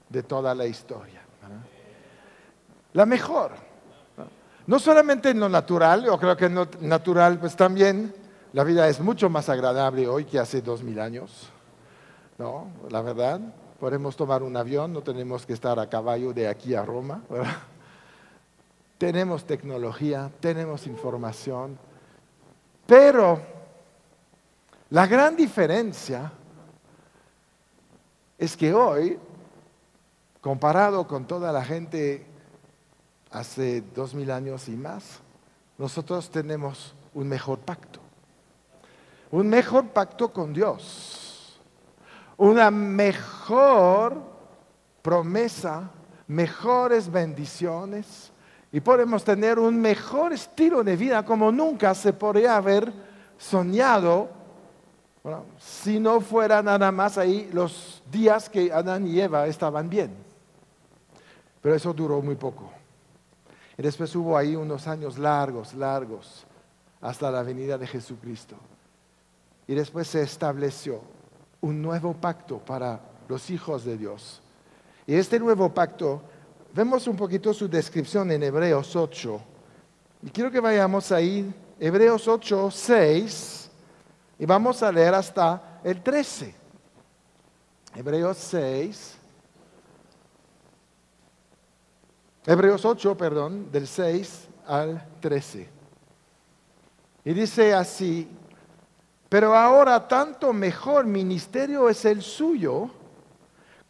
De toda la historia. La mejor. No solamente en lo natural, yo creo que en lo natural pues también la vida es mucho más agradable hoy que hace 2000 años. ¿No? La verdad, podemos tomar un avión, no tenemos que estar a caballo de aquí a Roma, ¿verdad? Tenemos tecnología, tenemos información, pero la gran diferencia es que hoy, comparado con toda la gente hace 2000 años y más, nosotros tenemos un mejor pacto con Dios, una mejor promesa, mejores bendiciones, y podemos tener un mejor estilo de vida como nunca se podría haber soñado, bueno, si no fuera nada más ahí los días que Adán y Eva estaban bien. Pero eso duró muy poco. Y después hubo ahí unos años largos, hasta la venida de Jesucristo. Y después se estableció un nuevo pacto para los hijos de Dios. Y este nuevo pacto, vemos un poquito su descripción en Hebreos 8. Y quiero que vayamos ahí, Hebreos 8, 6, y vamos a leer hasta el 13. Hebreos 8, del 6 al 13. Y dice así: pero ahora tanto mejor ministerio es el suyo,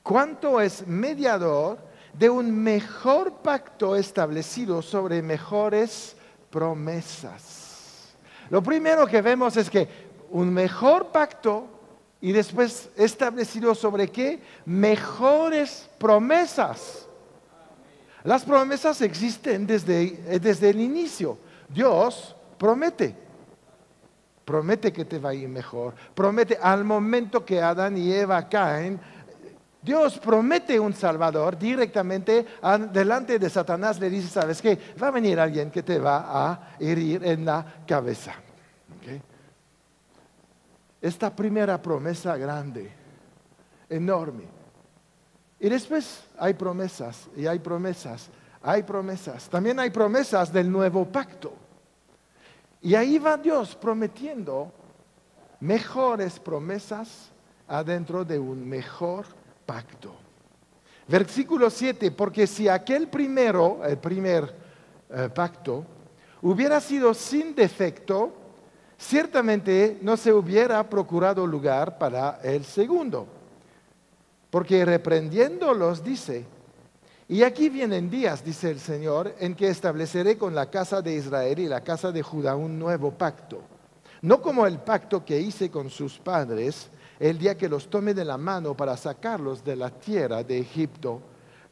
cuanto es mediador de un mejor pacto establecido sobre mejores promesas. Lo primero que vemos es que un mejor pacto y después establecido sobre ¿qué? Mejores promesas. Las promesas existen desde el inicio. Dios promete que te va a ir mejor. Promete al momento que Adán y Eva caen. Dios promete un Salvador directamente delante de Satanás. Le dice, ¿sabes qué? Va a venir alguien que te va a herir en la cabeza. ¿Okay? Esta primera promesa grande, enorme. Y después hay promesas, y hay promesas, hay promesas. También hay promesas del nuevo pacto. Y ahí va Dios prometiendo mejores promesas adentro de un mejor pacto. Versículo 7, porque si aquel el primer pacto, hubiera sido sin defecto, ciertamente no se hubiera procurado lugar para el segundo. Porque reprendiéndolos dice, y aquí vienen días, dice el Señor, en que estableceré con la casa de Israel y la casa de Judá un nuevo pacto. No como el pacto que hice con sus padres el día que los tomé de la mano para sacarlos de la tierra de Egipto,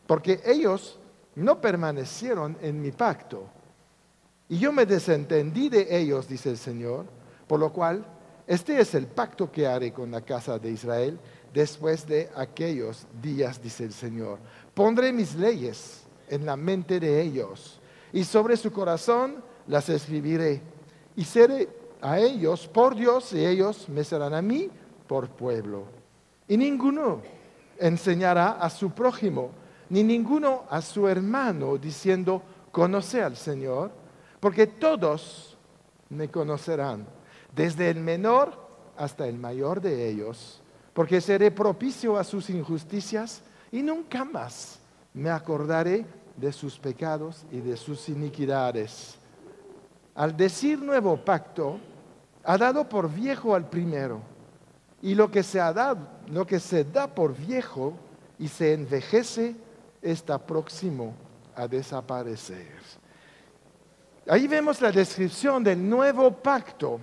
porque ellos no permanecieron en mi pacto. Y yo me desentendí de ellos, dice el Señor, por lo cual este es el pacto que haré con la casa de Israel después de aquellos días, dice el Señor. Pondré mis leyes en la mente de ellos y sobre su corazón las escribiré. Y seré a ellos por Dios y ellos me serán a mí por pueblo. Y ninguno enseñará a su prójimo, ni ninguno a su hermano, diciendo, conoce al Señor, porque todos me conocerán, desde el menor hasta el mayor de ellos, porque seré propicio a sus injusticias y nunca más me acordaré de sus pecados y de sus iniquidades. Al decir nuevo pacto, ha dado por viejo al primero, y lo que se da por viejo y se envejece está próximo a desaparecer. Ahí vemos la descripción del nuevo pacto.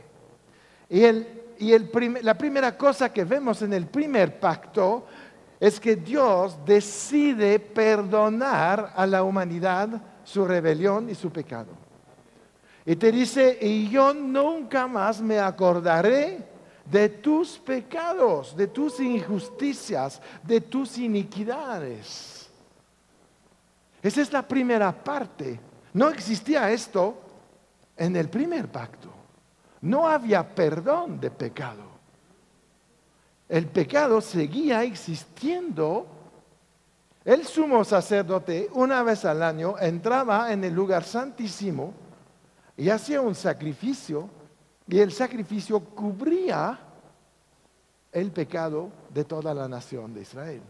La primera cosa que vemos en el primer pacto es que Dios decide perdonar a la humanidad su rebelión y su pecado. Y te dice, y yo nunca más me acordaré de tus pecados, de tus injusticias, de tus iniquidades. Esa es la primera parte. No existía esto en el primer pacto. No había perdón de pecado. El pecado seguía existiendo. El sumo sacerdote, una vez al año, entraba en el lugar santísimo y hacía un sacrificio, y el sacrificio cubría el pecado de toda la nación de Israel.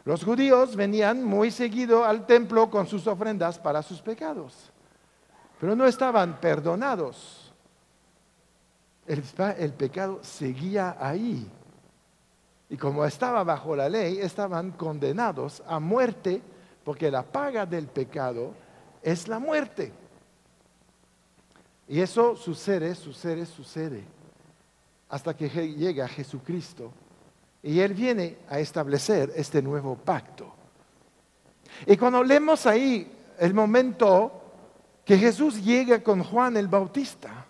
Los judíos venían muy seguido al templo con sus ofrendas para sus pecados, pero no estaban perdonados. El pecado seguía ahí. Y como estaba bajo la ley, estaban condenados a muerte, porque la paga del pecado es la muerte. Y eso sucede, hasta que llega Jesucristo. Y Él viene a establecer este nuevo pacto. Y cuando leemos ahí el momento que Jesús llega con Juan el Bautista,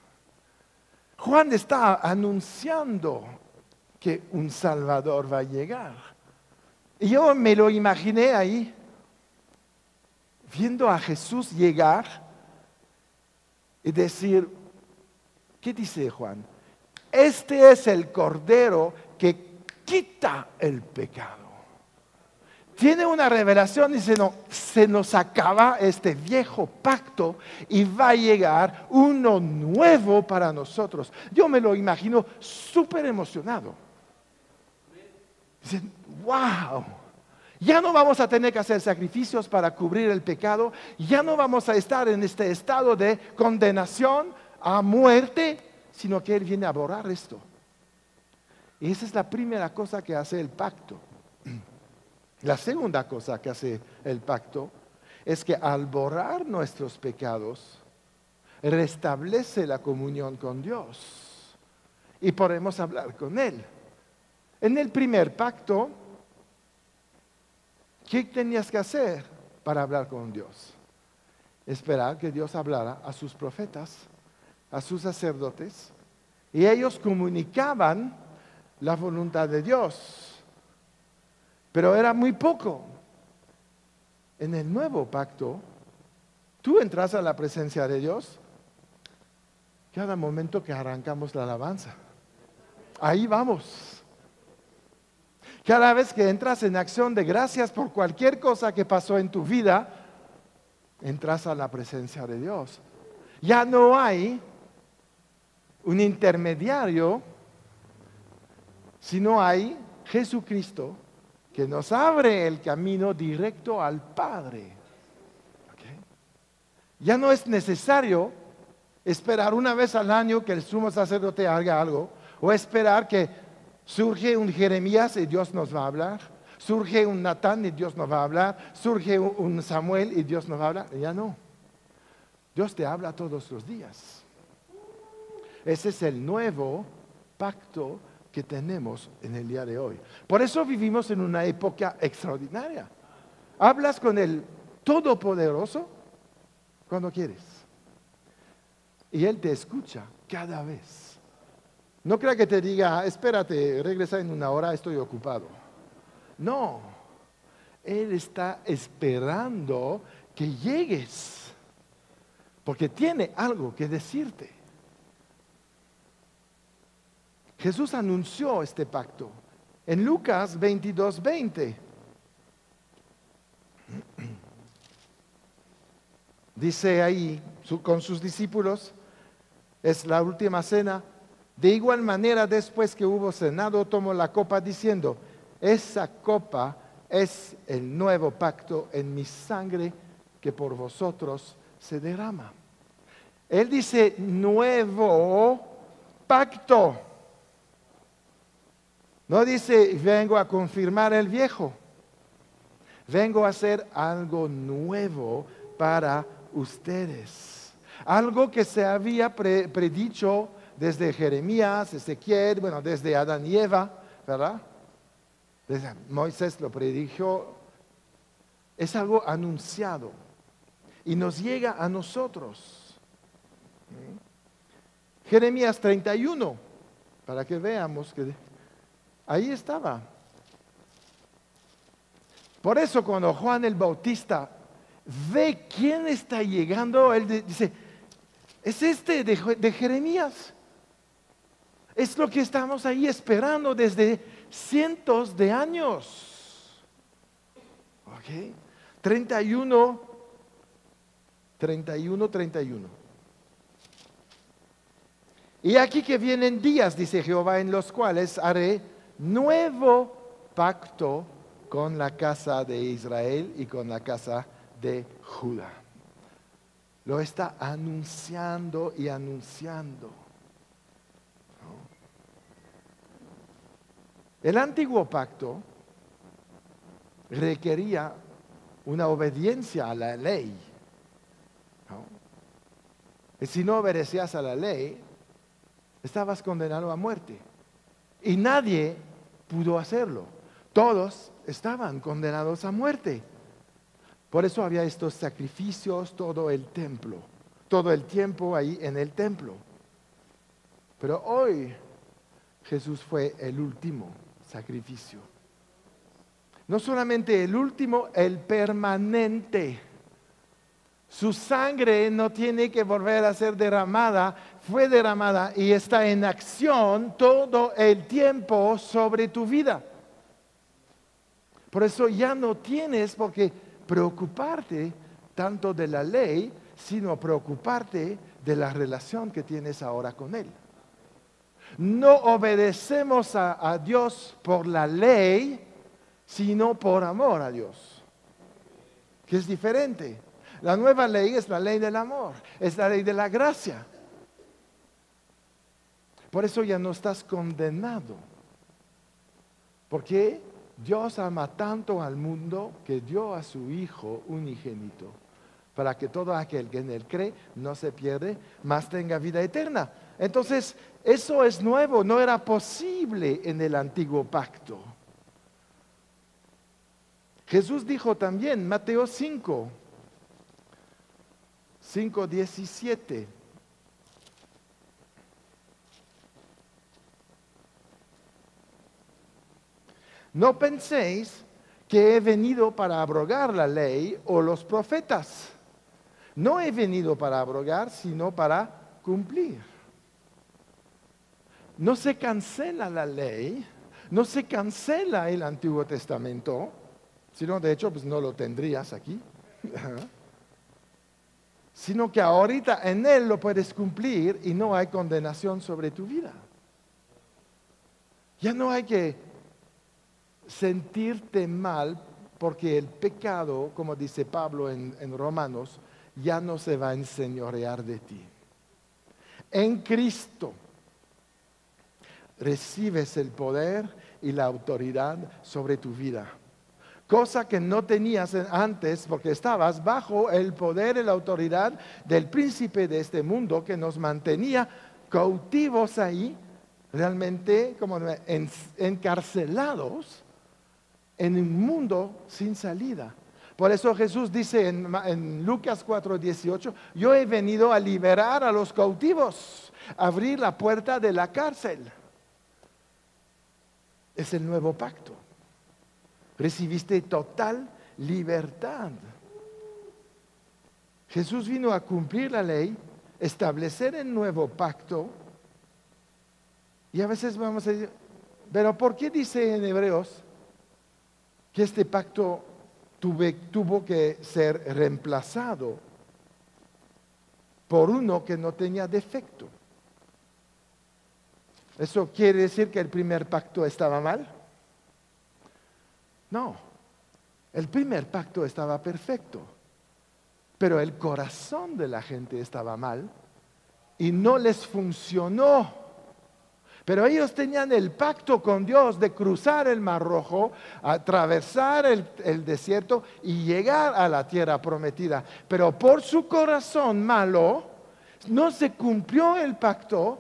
Juan está anunciando que un Salvador va a llegar. Y yo me lo imaginé ahí, viendo a Jesús llegar y decir, ¿qué dice Juan? Este es el Cordero que quita el pecado. Tiene una revelación y dice, no, se nos acaba este viejo pacto y va a llegar uno nuevo para nosotros. Yo me lo imagino súper emocionado. Dicen, wow, ya no vamos a tener que hacer sacrificios para cubrir el pecado, ya no vamos a estar en este estado de condenación a muerte, sino que Él viene a borrar esto. Y esa es la primera cosa que hace el pacto. La segunda cosa que hace el pacto es que al borrar nuestros pecados, restablece la comunión con Dios y podemos hablar con Él. En el primer pacto, ¿qué tenías que hacer para hablar con Dios? Esperar que Dios hablara a sus profetas, a sus sacerdotes, y ellos comunicaban la voluntad de Dios. Pero era muy poco. En el nuevo pacto, tú entras a la presencia de Dios cada momento que arrancamos la alabanza. Ahí vamos. Cada vez que entras en acción de gracias por cualquier cosa que pasó en tu vida, entras a la presencia de Dios. Ya no hay un intermediario, sino hay Jesucristo que nos abre el camino directo al Padre. ¿Okay? Ya no es necesario esperar una vez al año que el sumo sacerdote haga algo, o esperar que surge un Jeremías y Dios nos va a hablar, surge un Natán y Dios nos va a hablar, surge un Samuel y Dios nos va a hablar. Ya no. Dios te habla todos los días. Ese es el nuevo pacto que tenemos en el día de hoy. Por eso vivimos en una época extraordinaria. Hablas con el Todopoderoso cuando quieres. Y Él te escucha cada vez. No crea que te diga, espérate, regresa en una hora, estoy ocupado. No, Él está esperando que llegues, porque tiene algo que decirte. Jesús anunció este pacto en Lucas 22:20. Dice ahí con sus discípulos, es la última cena. De igual manera, después que hubo cenado, tomó la copa diciendo, esa copa es el nuevo pacto en mi sangre que por vosotros se derrama. Él dice, nuevo pacto. No dice, vengo a confirmar el viejo. Vengo a hacer algo nuevo para ustedes. Algo que se había predicho desde Jeremías, Ezequiel, bueno, desde Adán y Eva, ¿verdad? Desde Moisés lo predijo. Es algo anunciado y nos llega a nosotros. Jeremías 31, para que veamos que ahí estaba. Por eso cuando Juan el Bautista ve quién está llegando, él dice, es este de Jeremías. Es lo que estamos ahí esperando desde cientos de años. ¿Ok? 31. Y aquí que vienen días, dice Jehová, en los cuales haré nuevo pacto con la casa de Israel y con la casa de Judá. Lo está anunciando y anunciando. El antiguo pacto requería una obediencia a la ley. Y si no obedecías a la ley, estabas condenado a muerte. Y nadie pudo hacerlo. Todos estaban condenados a muerte. Por eso había estos sacrificios, todo el templo, todo el tiempo ahí en el templo. Pero hoy Jesús fue el último sacrificio. No solamente el último, el permanente. Su sangre no tiene que volver a ser derramada, fue derramada y está en acción todo el tiempo sobre tu vida. Por eso ya no tienes por qué preocuparte tanto de la ley, sino preocuparte de la relación que tienes ahora con Él. No obedecemos a Dios por la ley, sino por amor a Dios, que es diferente. La nueva ley es la ley del amor, es la ley de la gracia. Por eso ya no estás condenado. Porque Dios ama tanto al mundo que dio a su Hijo unigénito, para que todo aquel que en Él cree no se pierde, mas tenga vida eterna. Entonces, eso es nuevo, no era posible en el antiguo pacto. Jesús dijo también, Mateo 5:17. No penséis que he venido para abrogar la ley o los profetas. No he venido para abrogar, sino para cumplir. No se cancela la ley, no se cancela el Antiguo Testamento, sino de hecho pues no lo tendrías aquí. Sino que ahorita en Él lo puedes cumplir y no hay condenación sobre tu vida. Ya no hay que sentirte mal porque el pecado, como dice Pablo en Romanos, ya no se va a enseñorear de ti. En Cristo recibes el poder y la autoridad sobre tu vida. Cosa que no tenías antes porque estabas bajo el poder y la autoridad del príncipe de este mundo que nos mantenía cautivos ahí, realmente como encarcelados en un mundo sin salida. Por eso Jesús dice en Lucas 4:18, yo he venido a liberar a los cautivos, abrir la puerta de la cárcel. Es el nuevo pacto. Recibiste total libertad. Jesús vino a cumplir la ley, establecer el nuevo pacto. Y a veces vamos a decir, pero ¿por qué dice en Hebreos que este pacto tuvo que ser reemplazado por uno que no tenía defecto? ¿Eso quiere decir que el primer pacto estaba mal? No, el primer pacto estaba perfecto, pero el corazón de la gente estaba mal y no les funcionó. Pero ellos tenían el pacto con Dios de cruzar el Mar Rojo, atravesar el desierto y llegar a la tierra prometida. Pero por su corazón malo no se cumplió el pacto.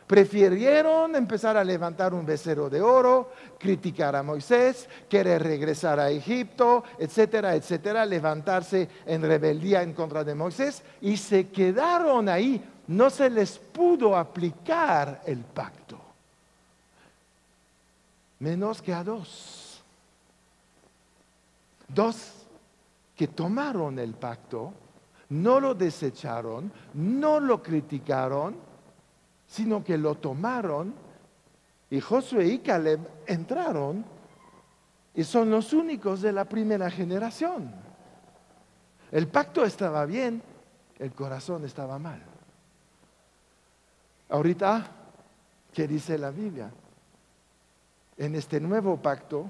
Prefirieron empezar a levantar un becerro de oro, criticar a Moisés, querer regresar a Egipto, etcétera, etcétera, levantarse en rebeldía en contra de Moisés y se quedaron ahí. No se les pudo aplicar el pacto. Menos que a dos. Dos que tomaron el pacto, No lo desecharon, no lo criticaron, sino que lo tomaron y Josué y Caleb entraron y son los únicos de la primera generación. El pacto estaba bien, el corazón estaba mal. Ahorita, ¿qué dice la Biblia? En este nuevo pacto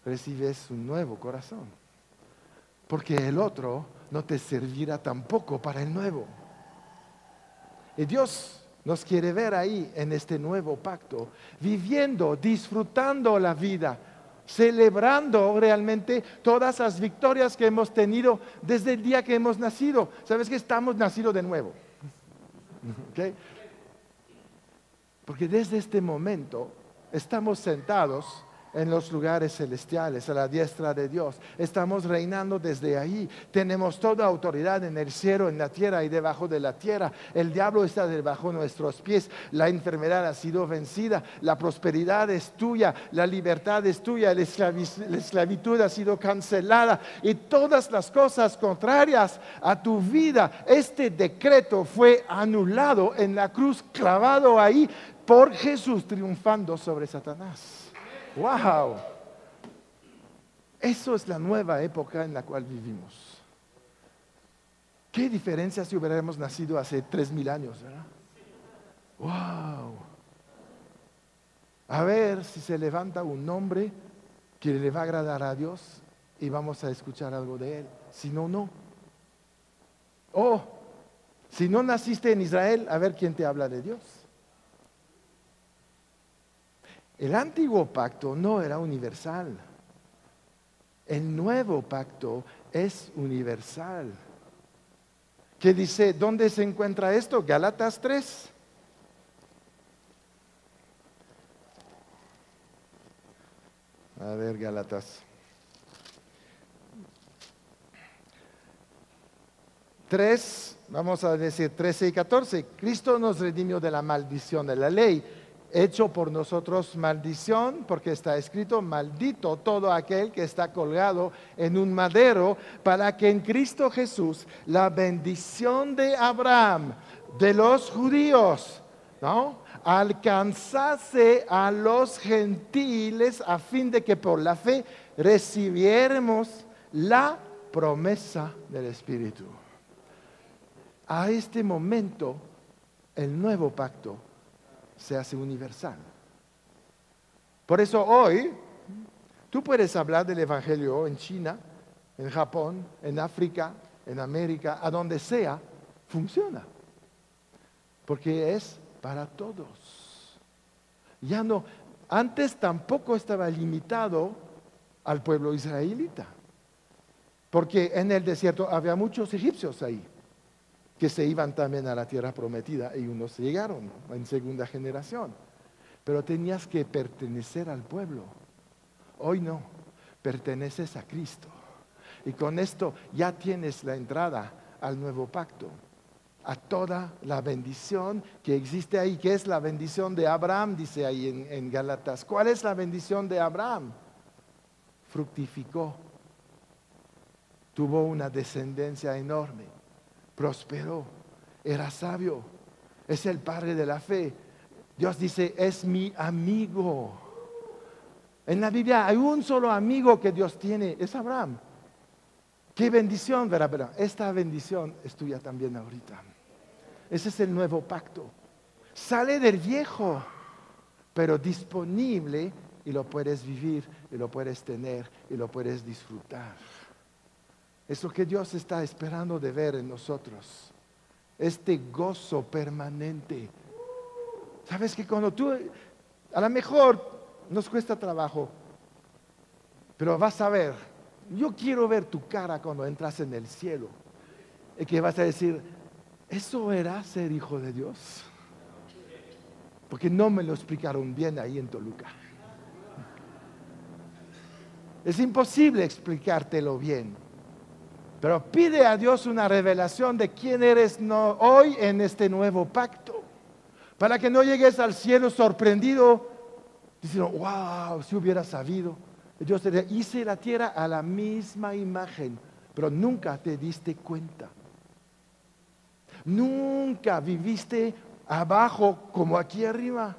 recibes un nuevo corazón, porque el otro no te servirá tampoco para el nuevo. Y Dios nos quiere ver ahí en este nuevo pacto, viviendo, disfrutando la vida, celebrando realmente todas las victorias que hemos tenido desde el día que hemos nacido. ¿Sabes que estamos nacidos de nuevo? ¿Okay? Porque desde este momento estamos sentados en los lugares celestiales, a la diestra de Dios. Estamos reinando desde ahí. Tenemos toda autoridad en el cielo, en la tierra y debajo de la tierra. El diablo está debajo de nuestros pies. La enfermedad ha sido vencida. La prosperidad es tuya. La libertad es tuya. La esclavitud ha sido cancelada. Y todas las cosas contrarias a tu vida, este decreto fue anulado en la cruz, clavado ahí por Jesús, triunfando sobre Satanás. ¡Wow! Eso es la nueva época en la cual vivimos. ¿Qué diferencia si hubiéramos nacido hace 3,000 años, verdad? ¡Wow! A ver si se levanta un hombre que le va a agradar a Dios y vamos a escuchar algo de él. Si no, no. Oh, si no naciste en Israel, a ver quién te habla de Dios. El antiguo pacto no era universal. El nuevo pacto es universal. ¿Qué dice? ¿Dónde se encuentra esto? Gálatas 3. A ver, Gálatas 3, vamos a decir 13 y 14. Cristo nos redimió de la maldición de la ley, hecho por nosotros maldición, porque está escrito: maldito todo aquel que está colgado en un madero, para que en Cristo Jesús la bendición de Abraham, de los judíos, ¿no?, alcanzase a los gentiles, a fin de que por la fe recibiéramos la promesa del Espíritu. A este momento, el nuevo pacto se hace universal. Por eso hoy, tú puedes hablar del Evangelio en China, en Japón, en África, en América, a donde sea, funciona. Porque es para todos. Ya no, antes tampoco estaba limitado al pueblo israelita. Porque en el desierto había muchos egipcios ahí, que se iban también a la tierra prometida y unos llegaron en segunda generación. Pero tenías que pertenecer al pueblo. Hoy no, perteneces a Cristo. Y con esto ya tienes la entrada al nuevo pacto, a toda la bendición que existe ahí, que es la bendición de Abraham, dice ahí en Gálatas. ¿Cuál es la bendición de Abraham? Fructificó, tuvo una descendencia enorme, prosperó, era sabio, es el padre de la fe. Dios dice: es mi amigo. En la Biblia hay un solo amigo que Dios tiene, es Abraham. Qué bendición, ¿verdad? Esta bendición es tuya también ahorita. Ese es el nuevo pacto. Sale del viejo, pero disponible, y lo puedes vivir, y lo puedes tener, y lo puedes disfrutar. Es lo que Dios está esperando de ver en nosotros. Este gozo permanente. Sabes que cuando tú, a lo mejor nos cuesta trabajo, pero vas a ver, yo quiero ver tu cara cuando entras en el cielo, y que vas a decir: ¿eso era ser hijo de Dios? Porque no me lo explicaron bien ahí en Toluca. Es imposible explicártelo bien. Pero pide a Dios una revelación de quién eres hoy en este nuevo pacto, para que no llegues al cielo sorprendido, diciendo: wow, si hubiera sabido. Dios te dice: hice la tierra a la misma imagen, pero nunca te diste cuenta. Nunca viviste abajo como aquí arriba.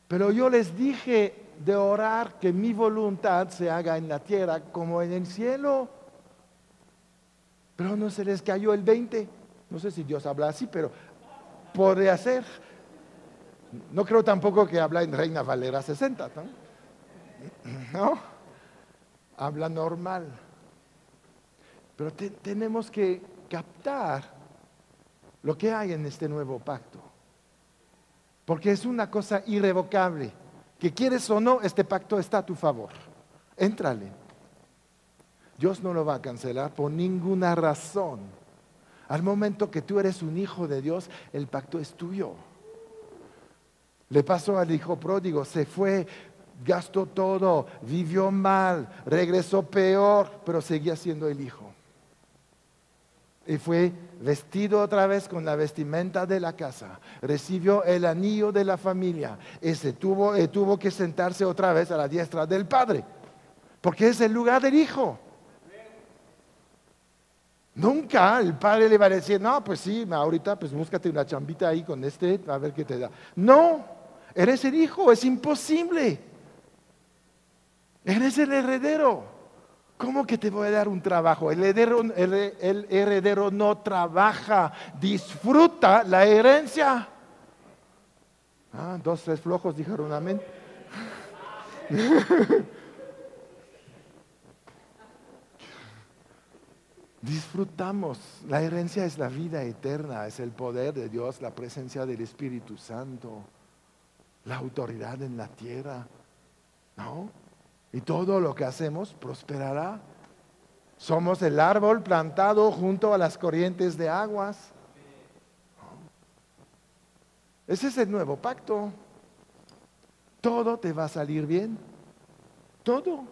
Pero yo les dije de orar que mi voluntad se haga en la tierra como en el cielo. Pero no se les cayó el 20. No sé si Dios habla así, pero podría ser. No creo tampoco que habla en Reina Valera 60, ¿no? Habla normal. Pero tenemos que captar lo que hay en este nuevo pacto. Porque es una cosa irrevocable. Que quieres o no, este pacto está a tu favor. Éntrale. Dios no lo va a cancelar por ninguna razón. Al momento que tú eres un hijo de Dios, el pacto es tuyo. Le pasó al hijo pródigo, se fue, gastó todo, vivió mal, regresó peor, pero seguía siendo el hijo. Y fue vestido otra vez con la vestimenta de la casa, recibió el anillo de la familia y tuvo que sentarse otra vez a la diestra del Padre, porque es el lugar del hijo. Nunca el padre le va a decir, no, pues sí, ahorita pues búscate una chambita ahí con a ver qué te da. No, eres el hijo, es imposible. Eres el heredero. ¿Cómo que te voy a dar un trabajo? El heredero no trabaja, disfruta la herencia. 2, 3 flojos dijeron amén. Disfrutamos. La herencia es la vida eterna, es el poder de Dios, la presencia del Espíritu Santo, la autoridad en la tierra, ¿no? Y todo lo que hacemos prosperará. Somos el árbol plantado junto a las corrientes de aguas. Ese es el nuevo pacto. Todo te va a salir bien. Todo.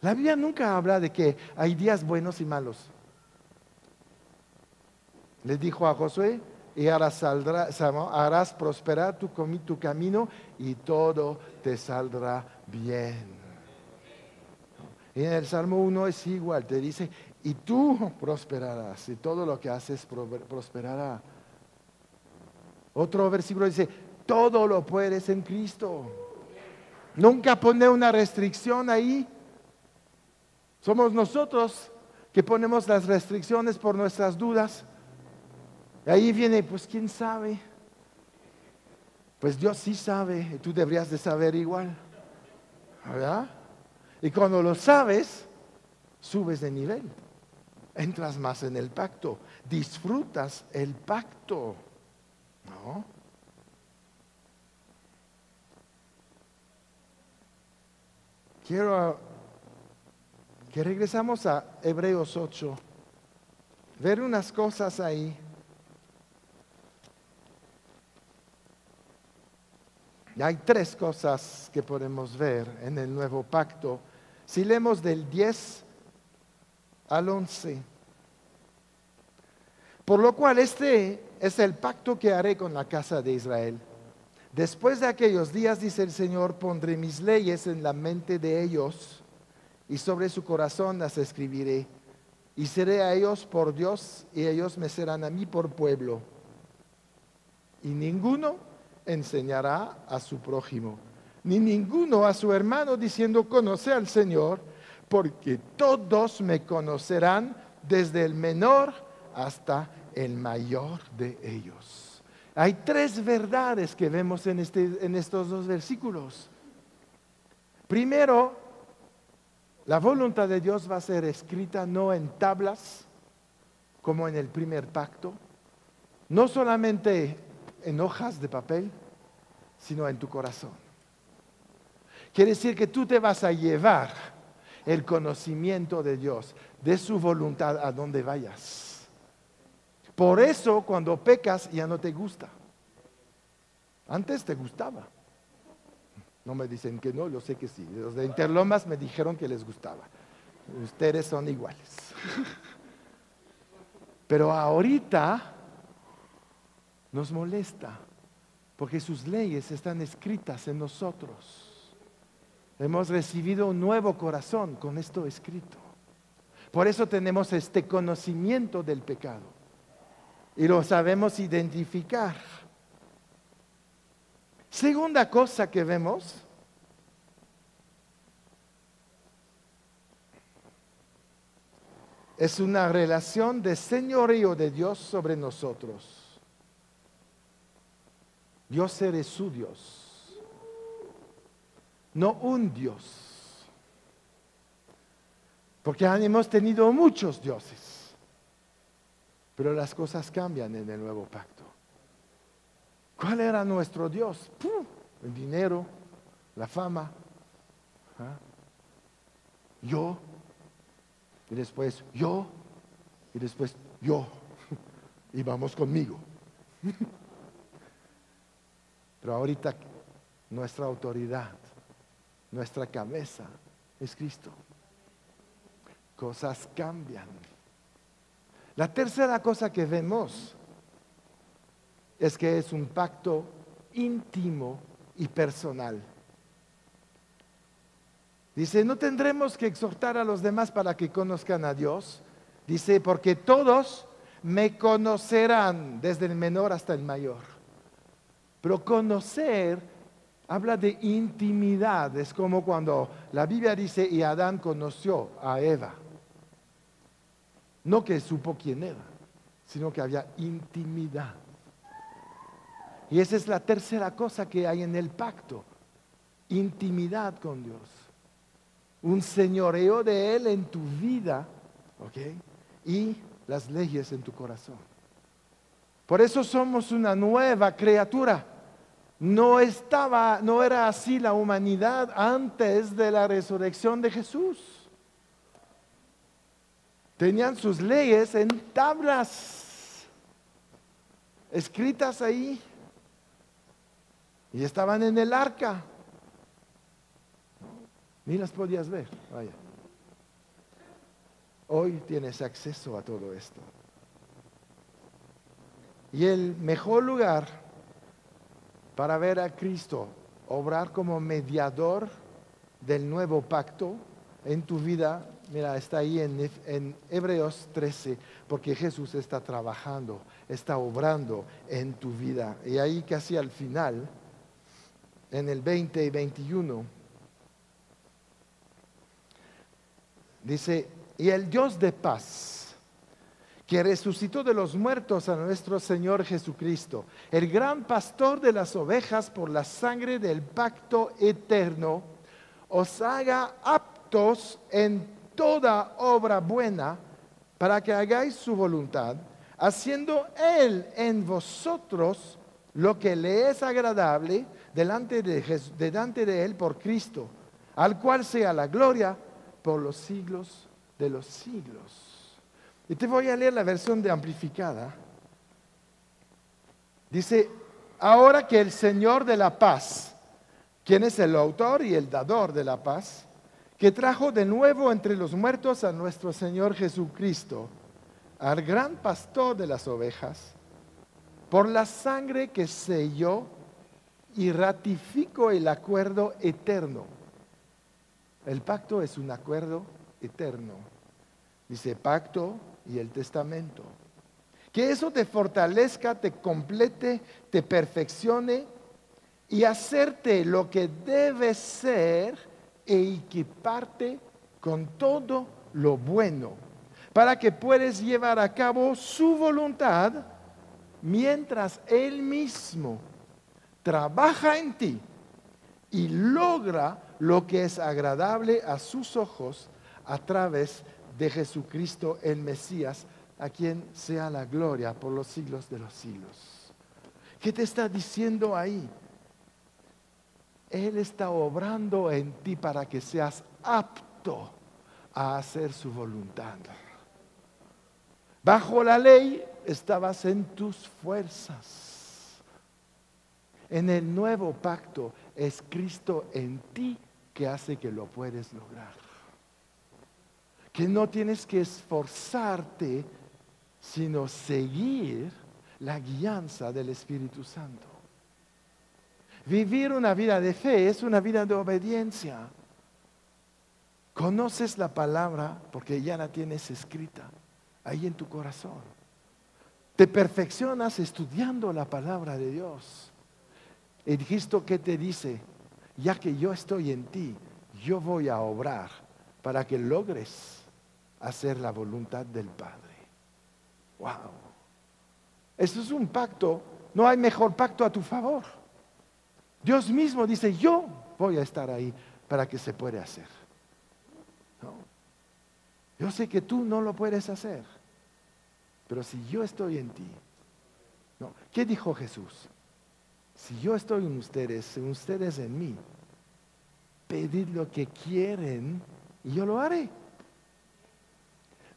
La Biblia nunca habla de que hay días buenos y malos. Le dijo a Josué, y harás prosperar tu camino y todo te saldrá bien. Y en el Salmo 1 es igual, te dice, y tú prosperarás, y todo lo que haces prosperará. Otro versículo dice, todo lo puedes en Cristo. Nunca pone una restricción ahí. Somos nosotros que ponemos las restricciones por nuestras dudas. Y ahí viene, pues quién sabe. Pues Dios sí sabe, y tú deberías de saber igual, ¿verdad? Y cuando lo sabes, subes de nivel, entras más en el pacto, disfrutas el pacto, ¿no? Quiero que regresamos a Hebreos 8, ver unas cosas ahí. Y hay 3 cosas que podemos ver en el nuevo pacto. Si leemos del 10 al 11. Por lo cual este es el pacto que haré con la casa de Israel. Después de aquellos días, dice el Señor, pondré mis leyes en la mente de ellos y sobre su corazón las escribiré. Y seré a ellos por Dios y ellos me serán a mí por pueblo. Y ninguno enseñará a su prójimo, ni ninguno a su hermano diciendo conoce al Señor, porque todos me conocerán desde el menor hasta el mayor de ellos. Hay 3 verdades que vemos en estos 2 versículos. Primero, la voluntad de Dios va a ser escrita no en tablas, como en el primer pacto, no solamente en hojas de papel, sino en tu corazón. Quiere decir que tú te vas a llevar el conocimiento de Dios, de su voluntad a donde vayas. Por eso cuando pecas ya no te gusta. Antes te gustaba. No me dicen que no, yo sé que sí. Los de Interlomas me dijeron que les gustaba. Ustedes son iguales. Pero ahorita nos molesta, porque sus leyes están escritas en nosotros. Hemos recibido un nuevo corazón con esto escrito. Por eso tenemos este conocimiento del pecado y lo sabemos identificar. Segunda cosa que vemos es una relación de señorío de Dios sobre nosotros. Dios eres su Dios, no un Dios. Porque hemos tenido muchos dioses, pero las cosas cambian en el nuevo pacto. ¿Cuál era nuestro Dios? El dinero, la fama, yo, y después yo, y después yo, y vamos conmigo. Pero ahorita nuestra autoridad, nuestra cabeza es Cristo. Cosas cambian. La tercera cosa que vemos es que es un pacto íntimo y personal. Dice, no tendremos que exhortar a los demás para que conozcan a Dios. Dice, porque todos me conocerán, desde el menor hasta el mayor. Pero conocer habla de intimidad. Es como cuando la Biblia dice, y Adán conoció a Eva. No que supo quién era, sino que había intimidad. Y esa es la tercera cosa que hay en el pacto. Intimidad con Dios. Un señoreo de Él en tu vida, ¿ok? Y las leyes en tu corazón. Por eso somos una nueva criatura. No era así la humanidad antes de la resurrección de Jesús. Tenían sus leyes en tablas, escritas ahí, y estaban en el arca. Ni las podías ver, vaya. Hoy tienes acceso a todo esto. Y el mejor lugar para ver a Cristo obrar como mediador del nuevo pacto en tu vida, mira, está ahí en Hebreos 13, porque Jesús está trabajando, está obrando en tu vida. Y ahí casi al final, en el 20 y 21, dice, y el Dios de paz, que resucitó de los muertos a nuestro Señor Jesucristo, el gran pastor de las ovejas por la sangre del pacto eterno, os haga aptos en toda obra buena para que hagáis su voluntad, haciendo Él en vosotros lo que le es agradable delante de Él por Cristo, al cual sea la gloria por los siglos de los siglos. Y te voy a leer la versión de amplificada. Dice, ahora que el Señor de la paz, quien es el autor y el dador de la paz, que trajo de nuevo entre los muertos a nuestro Señor Jesucristo, al gran pastor de las ovejas, por la sangre que selló y ratificó el acuerdo eterno. El pacto es un acuerdo eterno. Dice pacto y el testamento. Que eso te fortalezca, te complete, te perfeccione y hacerte lo que debe ser e equiparte con todo lo bueno, para que puedas llevar a cabo su voluntad mientras Él mismo trabaja en ti y logra lo que es agradable a sus ojos a través de Jesucristo el Mesías, a quien sea la gloria por los siglos de los siglos. ¿Qué te está diciendo ahí? Él está obrando en ti para que seas apto a hacer su voluntad. Bajo la ley estabas en tus fuerzas. En el nuevo pacto es Cristo en ti que hace que lo puedes lograr. Que no tienes que esforzarte, sino seguir la guianza del Espíritu Santo. Vivir una vida de fe es una vida de obediencia. Conoces la palabra porque ya la tienes escrita ahí en tu corazón. Te perfeccionas estudiando la palabra de Dios. Y Cristo, ¿qué te dice? Ya que yo estoy en ti, yo voy a obrar para que logres hacer la voluntad del Padre. Wow. Esto es un pacto. No hay mejor pacto a tu favor. Dios mismo dice, yo voy a estar ahí para que se pueda hacer. ¿No? Yo sé que tú no lo puedes hacer, pero si yo estoy en ti, ¿no? ¿Qué dijo Jesús? Si yo estoy en ustedes en mí, pedid lo que quieren y yo lo haré.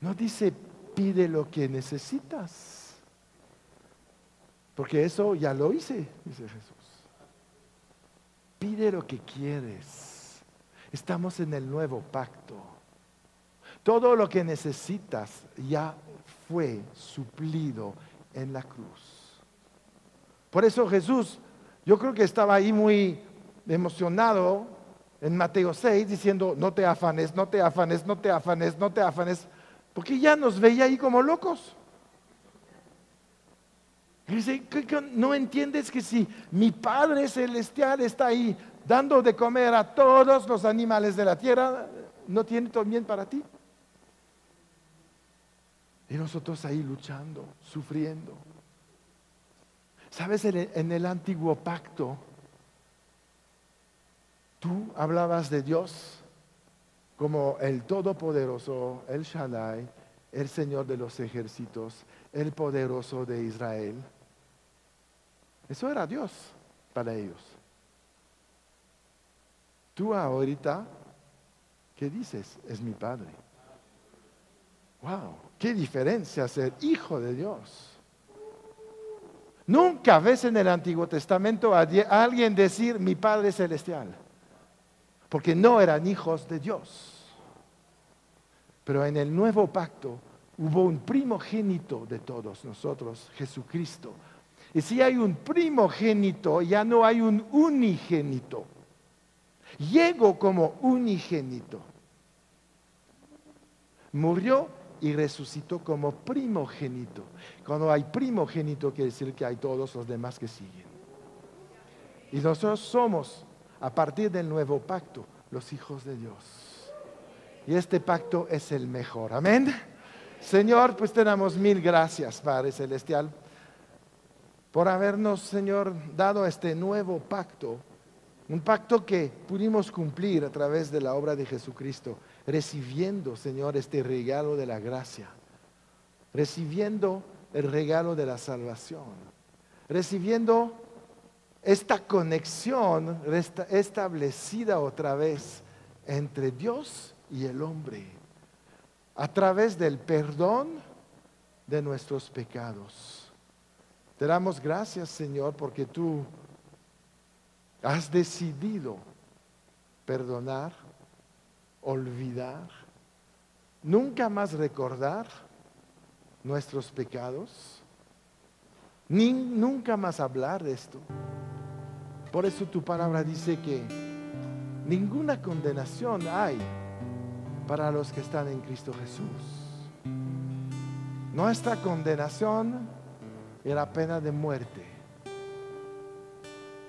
No dice pide lo que necesitas, porque eso ya lo hice, dice Jesús. Pide lo que quieres. Estamos en el nuevo pacto. Todo lo que necesitas ya fue suplido en la cruz. Por eso Jesús, yo creo que estaba ahí muy emocionado en Mateo 6 diciendo, no te afanes, no te afanes, no te afanes, no te afanes, porque ya nos veía ahí como locos. Y dice, ¿no entiendes que si mi Padre Celestial está ahí dando de comer a todos los animales de la tierra, no tiene también para ti? Y nosotros ahí luchando, sufriendo. ¿Sabes? En el antiguo pacto, tú hablabas de Dios como el Todopoderoso, el Shaddai, el Señor de los ejércitos, el poderoso de Israel. Eso era Dios para ellos. Tú ahorita, ¿qué dices? Es mi Padre. Wow, qué diferencia ser hijo de Dios. Nunca ves en el Antiguo Testamento a alguien decir mi Padre Celestial, porque no eran hijos de Dios. Pero en el nuevo pacto hubo un primogénito de todos nosotros, Jesucristo. Y si hay un primogénito, ya no hay un unigénito. Llegó como unigénito. Murió y resucitó como primogénito. Cuando hay primogénito quiere decir que hay todos los demás que siguen. Y nosotros somos, a partir del nuevo pacto, los hijos de Dios. Y este pacto es el mejor. Amén. Señor, pues te damos mil gracias, Padre Celestial, por habernos, Señor, dado este nuevo pacto. Un pacto que pudimos cumplir a través de la obra de Jesucristo, recibiendo, Señor, este regalo de la gracia, recibiendo el regalo de la salvación, recibiendo esta conexión establecida otra vez entre Dios y el hombre, a través del perdón de nuestros pecados. Te damos gracias, Señor, porque tú has decidido perdonar, olvidar, nunca más recordar nuestros pecados, ni nunca más hablar de esto. Por eso tu palabra dice que ninguna condenación hay para los que están en Cristo Jesús. Nuestra condenación era pena de muerte.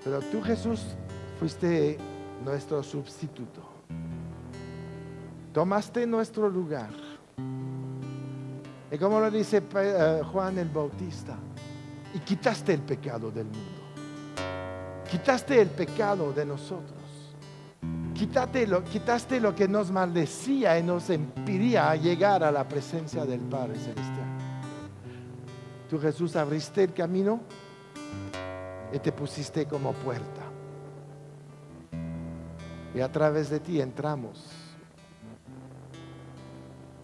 Pero tú, Jesús, fuiste nuestro sustituto. Tomaste nuestro lugar. Y como lo dice Juan el Bautista, y quitaste el pecado del mundo. Quitaste el pecado de nosotros. Quitaste lo que nos maldecía y nos impedía llegar a la presencia del Padre Celestial. Tú, Jesús, abriste el camino y te pusiste como puerta. Y a través de ti entramos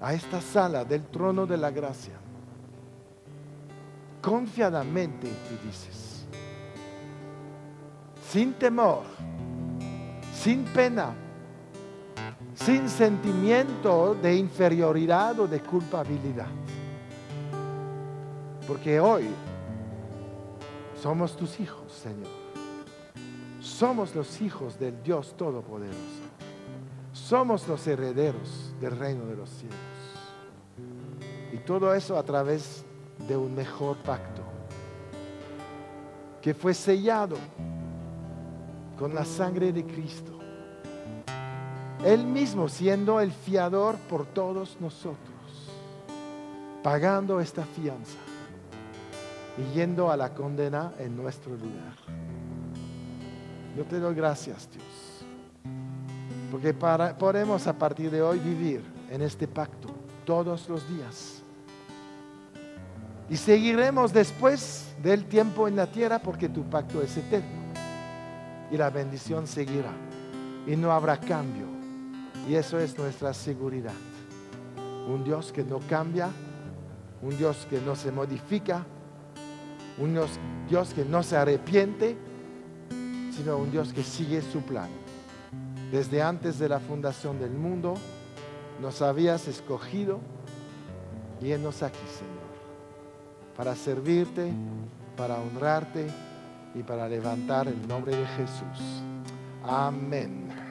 a esta sala del trono de la gracia. Confiadamente tú dices, sin temor, sin pena, sin sentimiento de inferioridad o de culpabilidad. Porque hoy somos tus hijos, Señor. Somos los hijos del Dios Todopoderoso. somos los herederos del reino de los cielos. Y todo eso a través de un mejor pacto, que fue sellado con la sangre de Cristo. Él mismo siendo el fiador por todos nosotros, pagando esta fianza y yendo a la condena en nuestro lugar. Yo te doy gracias, Dios, porque podemos a partir de hoy vivir en este pacto todos los días. Y seguiremos después del tiempo en la tierra porque tu pacto es eterno. Y la bendición seguirá. Y no habrá cambio. Y eso es nuestra seguridad. Un Dios que no cambia. Un Dios que no se modifica. Un Dios que no se arrepiente. Sino un Dios que sigue su plan. Desde antes de la fundación del mundo nos habías escogido. Y enos aquí, Señor, para servirte, para honrarte y para levantar el nombre de Jesús. Amén.